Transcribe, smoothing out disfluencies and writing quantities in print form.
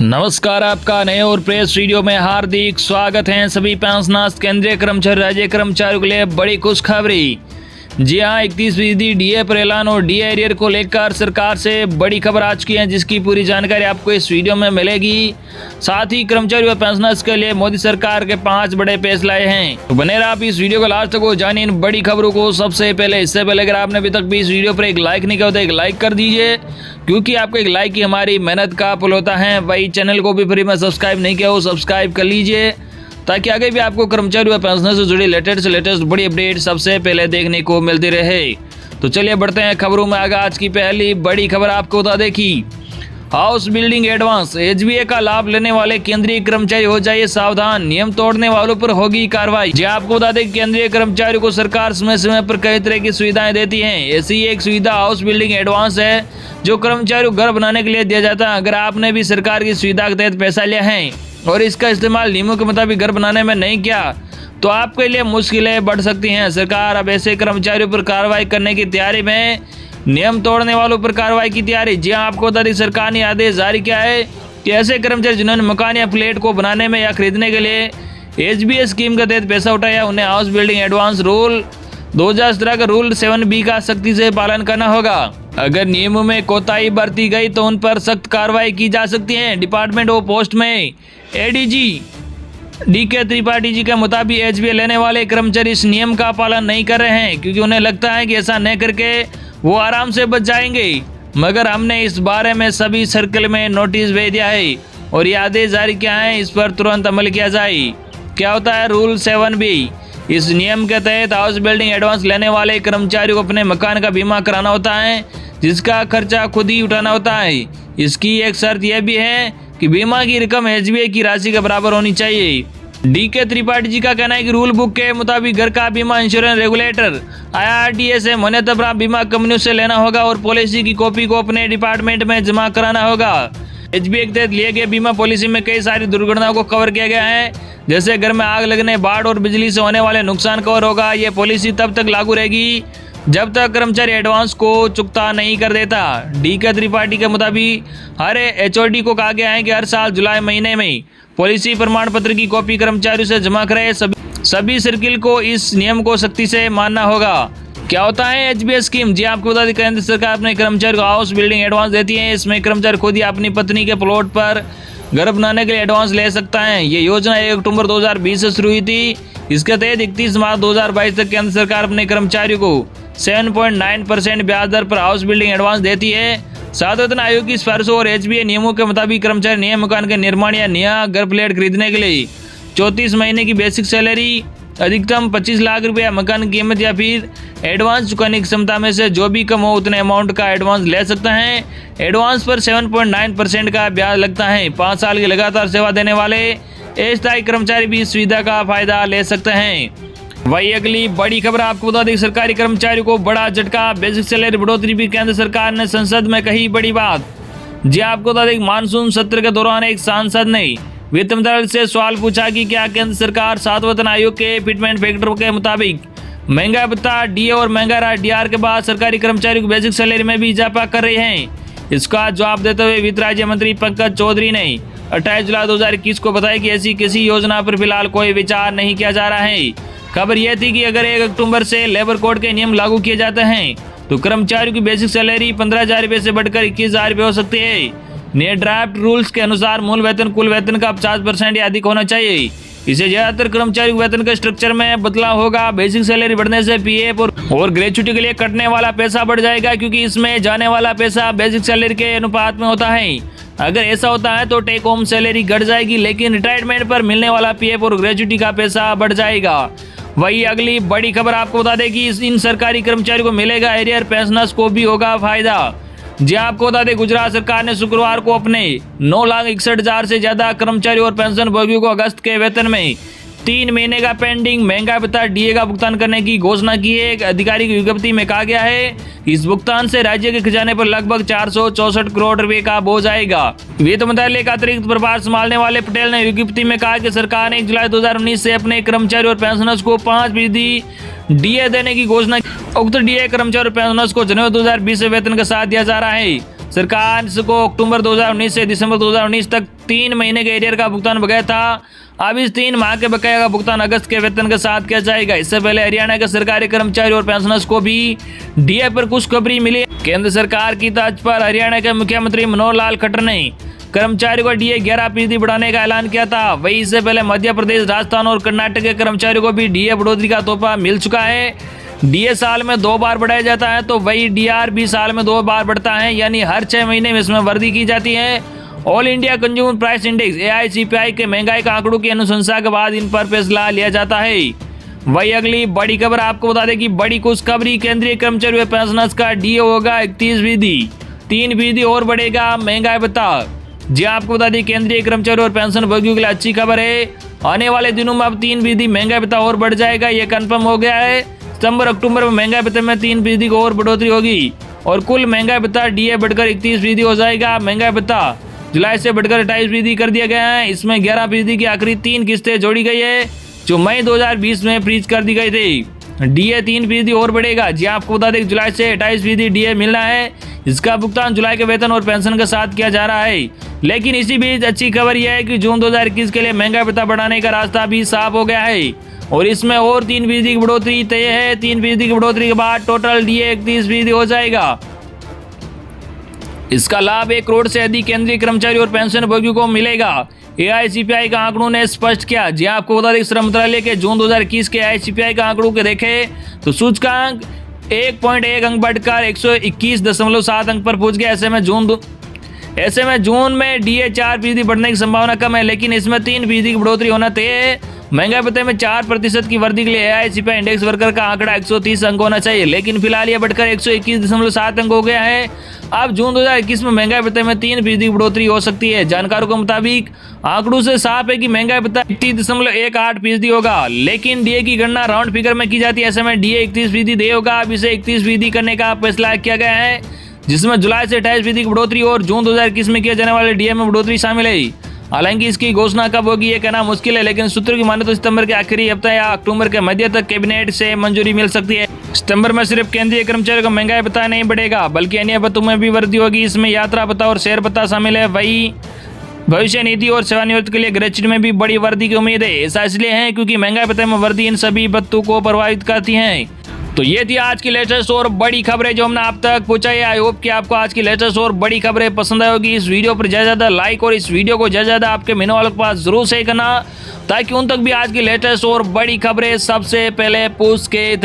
नमस्कार, आपका नए और प्रेस वीडियो में हार्दिक स्वागत है। सभी पेंशनर्स, केंद्रीय कर्मचारी, राज्य कर्मचारियों के लिए बड़ी खुशखबरी। जी हां, 31% डीए पर ऐलान और डीए एरियर को लेकर सरकार से बड़ी खबर आ चुकी है, जिसकी पूरी जानकारी आपको इस वीडियो में मिलेगी। साथ ही कर्मचारी और पेंशनर्स के लिए मोदी सरकार के 5 बड़े फैसले आए हैं। तो बने रहा आप इस वीडियो को लास्ट तक को जानिए इन बड़ी खबरों को सबसे पहले। इससे पहले अगर आपने अभी तक भी इस वीडियो पर एक लाइक नहीं किया तो एक लाइक कर दीजिए, क्योंकि आपको एक लाइक ही हमारी मेहनत का फल होता है। भाई, चैनल को भी फ्री में सब्सक्राइब नहीं किया हो, सब्सक्राइब कर लीजिए, ताकि आगे भी आपको कर्मचारी और पेंशनर से जुड़ी लेटेस्ट बड़ी अपडेट सबसे पहले देखने को मिलती रहे। तो चलिए बढ़ते हैं खबरों में आगे। आज की पहली बड़ी खबर आपको बता दें कि हाउस बिल्डिंग एडवांस एचबीए का लाभ लेने वाले केंद्रीय कर्मचारी हो जाइए सावधान, नियम तोड़ने वालों पर होगी कार्रवाई। जी आपको बता दें, केंद्रीय कर्मचारियों को सरकार समय समय पर कई तरह की सुविधाएं देती है। ऐसी एक सुविधा हाउस बिल्डिंग एडवांस है, जो कर्मचारियों को घर बनाने के लिए दिया जाता है। अगर आपने भी सरकार की सुविधा के तहत पैसा लिया है और इसका इस्तेमाल नियमों के मुताबिक घर बनाने में नहीं किया, तो आपके लिए मुश्किलें बढ़ सकती हैं। सरकार अब ऐसे कर्मचारियों पर कार्रवाई करने की तैयारी में, नियम तोड़ने वालों पर कार्रवाई की तैयारी। जी हाँ, आपको बता दें, सरकार ने आदेश जारी किया है कि ऐसे कर्मचारी जिन्होंने मकान या फ्लैट को बनाने में या खरीदने के लिए एचबीए स्कीम के तहत पैसा उठाया, उन्हें हाउस बिल्डिंग एडवांस रूल 2017 का रूल 7B का सख्ती से पालन करना होगा। अगर नियमों में कोताही बरती गई तो उन पर सख्त कार्रवाई की जा सकती है। डिपार्टमेंट ऑफ पोस्ट में एडीजी DK त्रिपाठी जी के मुताबिक एचबीए लेने वाले कर्मचारी इस नियम का पालन नहीं कर रहे हैं, क्योंकि उन्हें लगता है कि ऐसा न करके वो आराम से बच जाएंगे। मगर हमने इस बारे में सभी सर्कल में नोटिस भेज दिया है और ये आदेश जारी किया है, इस पर तुरंत अमल किया जाए। क्या होता है रूल 7B? इस नियम के तहत हाउस बिल्डिंग एडवांस लेने वाले कर्मचारियों को अपने मकान का बीमा कराना होता है, जिसका खर्चा खुद ही उठाना होता है। इसकी एक शर्त यह भी है कि बीमा की रकम एचबीए की राशि के बराबर होनी चाहिए। DK त्रिपाठी जी का कहना है कि रूल बुक के मुताबिक घर का बीमा इंश्योरेंस रेगुलेटर IRDA से मान्यता प्राप्त बीमा कंपनियों से लेना होगा और पॉलिसी की कॉपी को अपने डिपार्टमेंट में जमा कराना होगा। एचबीए के तहत लिए गए बीमा पॉलिसी में कई सारी दुर्घटनाओं को कवर किया गया है, जैसे घर में आग लगने, बाढ़ और बिजली से होने वाले नुकसान कवर होगा। ये पॉलिसी तब तक लागू रहेगी जब तक कर्मचारी एडवांस को चुकता नहीं कर देता। DK त्रिपाठी के मुताबिक हर HOD को कहा गया है कि हर साल जुलाई महीने में पॉलिसी प्रमाण पत्र की कॉपी कर्मचारियों से जमा कराए। सभी सर्किल को इस नियम को सख्ती से मानना होगा। क्या होता है एचबीए स्कीम? जी आपको बता दें, केंद्र सरकार अपने कर्मचारी को हाउस बिल्डिंग एडवांस देती है। इसमें कर्मचारी खुद ही अपनी पत्नी के प्लॉट पर घर बनाने के लिए एडवांस ले सकता है। ये योजना 1 अक्टूबर 2020 से शुरू हुई थी। इसके तहत 31 मार्च 2022 तक केंद्र सरकार अपने कर्मचारियों को 7.9% ब्याज दर पर हाउस बिल्डिंग एडवांस देती है। साथ वेतन आयोग की सिफारिशों और एचबीए नियमों के मुताबिक कर्मचारी नए मकान के निर्माण या नया घर फ्लैट खरीदने के लिए 34 महीने की बेसिक सैलरी, अधिकतम 25 लाख रुपया मकान की कीमत या फिर एडवांस चुकाने की क्षमता में से जो भी कम हो उतने अमाउंट का एडवांस ले सकता है। एडवांस पर 7.9% का ब्याज लगता है। 5 साल की लगातार सेवा देने वाले अस्थायी कर्मचारी भी इस सुविधा का फायदा ले सकते हैं। वही अगली बड़ी खबर आपको बता दें, सरकारी कर्मचारियों को बड़ा झटका, बेसिक सैलरी बढ़ोतरी भी। केंद्र सरकार ने संसद में कही बड़ी बात। जी आपको बता दें, मानसून सत्र के दौरान एक सांसद ने वित्त मंत्रालय से सवाल पूछा कि क्या केंद्र सरकार 7 वेतन आयोग के फिटमेंट फैक्टर के मुताबिक महंगा भत्ता, डीए और महंगा डीआर के बाद सरकारी कर्मचारियों की बेसिक सैलरी में भी इजाफा कर रहे हैं। इसका जवाब देते हुए वित्त राज्य मंत्री पंकज चौधरी ने 28 जुलाई 2021 को बताया कि ऐसी किसी योजना पर फिलहाल कोई विचार नहीं किया जा रहा है। खबर यह थी कि अगर 1 अक्टूबर से लेबर कोड के नियम लागू किए जाते हैं तो कर्मचारियों की बेसिक सैलरी 15,000 रुपये से बढ़कर 21,000 रुपये हो सकती है। नए ड्राफ्ट रूल्स के अनुसार मूल वेतन कुल वेतन का 50% या अधिक होना चाहिए। इससे ज्यादातर कर्मचारियों के वेतन के स्ट्रक्चर में बदलाव होगा। बेसिक सैलरी बढ़ने से पीएफ और ग्रेच्युटी के लिए कटने वाला पैसा बढ़ जाएगा, क्योंकि इसमें जाने वाला पैसा बेसिक सैलरी के अनुपात में होता है। अगर ऐसा होता है तो टेक होम सैलरी घट जाएगी, लेकिन रिटायरमेंट पर मिलने वाला पीएफ और ग्रेच्युटी का पैसा बढ़ जाएगा। वही अगली बड़ी खबर आपको बता दें कि इन सरकारी कर्मचारियों को मिलेगा एरियर, पेंशनर्स को भी होगा फायदा। जी आपको बता दें, गुजरात सरकार ने शुक्रवार को अपने 9,61,000 से ज्यादा कर्मचारी और पेंशन भोगियों को अगस्त के वेतन में 3 महीने का पेंडिंग महंगा भत्ता डीए का भुगतान करने की घोषणा की है। एक आधिकारिक विज्ञप्ति में कहा गया है इस भुगतान से राज्य के खजाने पर लगभग 464 करोड़ रुपए का बोझ आएगा। वित्त मंत्रालय का अतिरिक्त प्रभार संभालने वाले पटेल ने विज्ञप्ति में कहा कि सरकार ने 1 जुलाई 2019 से अपने कर्मचारी और पेंशनर्स को 5% डीए देने की घोषणा की। उक्त डीए कर्मचारी और पेंशनर्स को जनवरी 2020 से वेतन के साथ दिया जा रहा है। सरकार को अक्टूबर 2019 से दिसंबर 2019 तक 3 महीने के एरियर का भुगतान बकाया था। अब इस 3 माह के बकाया का भुगतान अगस्त के वेतन के साथ किया जाएगा। इससे पहले हरियाणा के सरकारी कर्मचारी और पेंशनर्स को भी डीए पर खुशखबरी मिली। केंद्र सरकार की तर्ज पर हरियाणा के मुख्यमंत्री मनोहर लाल खट्टर ने कर्मचारियों को डीए 11% बढ़ाने का ऐलान किया था। वहीं इससे पहले मध्य प्रदेश, राजस्थान और कर्नाटक के कर्मचारियों को भी डीए बढ़ोतरी का तोहफा मिल चुका है। डीए साल में 2 बार बढ़ाया जाता है, तो वही डीआर भी साल में 2 बार बढ़ता है, यानी हर 6 महीने में इसमें वृद्धि की जाती है। All India consumer price index AICPI के महंगाई के आंकड़ों की अनुशंसा के बाद इन पर फैसला लिया जाता है। वही अगली बड़ी खबर आपको बता दें कि बड़ी खुशखबरी, केंद्रीय कर्मचारी व पेंशनर्स का डीए होगा 31%, 3% और बढ़ेगा महंगाई भत्ता। जी आपको बता दें केंद्रीय कर्मचारी और पेंशन भोगियों के लिए अच्छी खबर है। आने वाले दिनों में अब 3% महंगाई भत्ता और बढ़ जाएगा, ये कन्फर्म हो गया है। सितंबर अक्टूबर में महंगाई भत्ते में 3% को और बढ़ोतरी होगी और कुल महंगाई भत्ता डीए बढ़कर 31% हो जाएगा। महंगाई भत्ता जुलाई से बढ़कर 28% कर दिया गया है। इसमें 11% की आखिरी 3 किस्तें जोड़ी गई है जो मई 2020 में फ्रीज कर दी गई थी। डीए 3% और बढ़ेगा। जी आपको बता दें जुलाई से 28% डीए मिलना है। इसका भुगतान जुलाई के वेतन और पेंशन के साथ किया जा रहा है। लेकिन इसी बीच अच्छी खबर यह है कि जून 2021 के लिए महंगाई भत्ता बढ़ाने का रास्ता भी साफ हो गया है और इसमें और 3% की बढ़ोतरी तय है। 3% की बढ़ोतरी के बाद टोटल डीए 31% हो जाएगा। इसका लाभ 1 करोड़ से अधिक केंद्रीय कर्मचारी और पेंशन भोगियों को मिलेगा। AICPI का आंकड़ों ने स्पष्ट किया। जी आपको बता दें श्रम मंत्रालय के जून 2021 के AICPI का आंकड़ों के देखें तो सूचकांक 1.1 अंक बढ़कर 121.7 अंक पर पहुंच गया। ऐसे में जून में डीए 4% बढ़ने की संभावना कम है, लेकिन इसमें 3% की बढ़ोतरी होना तय है। महंगाई भत्ते में 4% की वृद्धि के लिए AICPI इंडेक्स वर्कर का आंकड़ा 130 अंक होना चाहिए, लेकिन फिलहाल यह बढ़कर 121.7 अंक हो गया है। अब जून 2021 में महंगाई भत्ते में 3% की बढ़ोतरी हो सकती है। जानकारों के मुताबिक आंकड़ों से साफ है कि महंगाई भत्ता 31.18% होगा, लेकिन डीए की गणना राउंड फिगर में की जाती है। ऐसे में डीए 31% दे होगा। अब इसे 31% करने का फैसला किया गया है, जिसमें जुलाई से 28% की बढ़ोतरी और जून 2021 में किए जाने वाले डीए में बढ़ोतरी शामिल है। हालांकि इसकी घोषणा कब होगी ये कहना मुश्किल है, लेकिन सूत्रों की माने तो सितंबर के आखिरी हफ्ते या अक्टूबर के मध्य तक कैबिनेट से मंजूरी मिल सकती है। सितंबर में सिर्फ केंद्रीय कर्मचारियों का महंगाई भत्ता नहीं बढ़ेगा, बल्कि अन्य भत्तों में भी वृद्धि होगी। इसमें यात्रा भत्ता और शेयर भत्ता शामिल है। वही भविष्य निधि और सेवानिवृत्ति के लिए ग्रेच्युटी में भी बड़ी वृद्धि की उम्मीद है। ऐसा इसलिए है क्योंकि महंगाई भत्ते में वृद्धि इन सभी भत्तों को प्रभावित करती है। तो ये थी आज की लेटेस्ट और बड़ी खबरें जो हमने आप तक पहुंचाई। आई होप कि आपको आज की लेटेस्ट और बड़ी खबरें पसंद आई होगी। इस वीडियो पर ज्यादा लाइक और इस वीडियो को ज्यादा आपके मिलने वालों के पास जरूर शेयर करना, ताकि उन तक भी आज की लेटेस्ट और बड़ी खबरें सबसे पहले पहुंच के।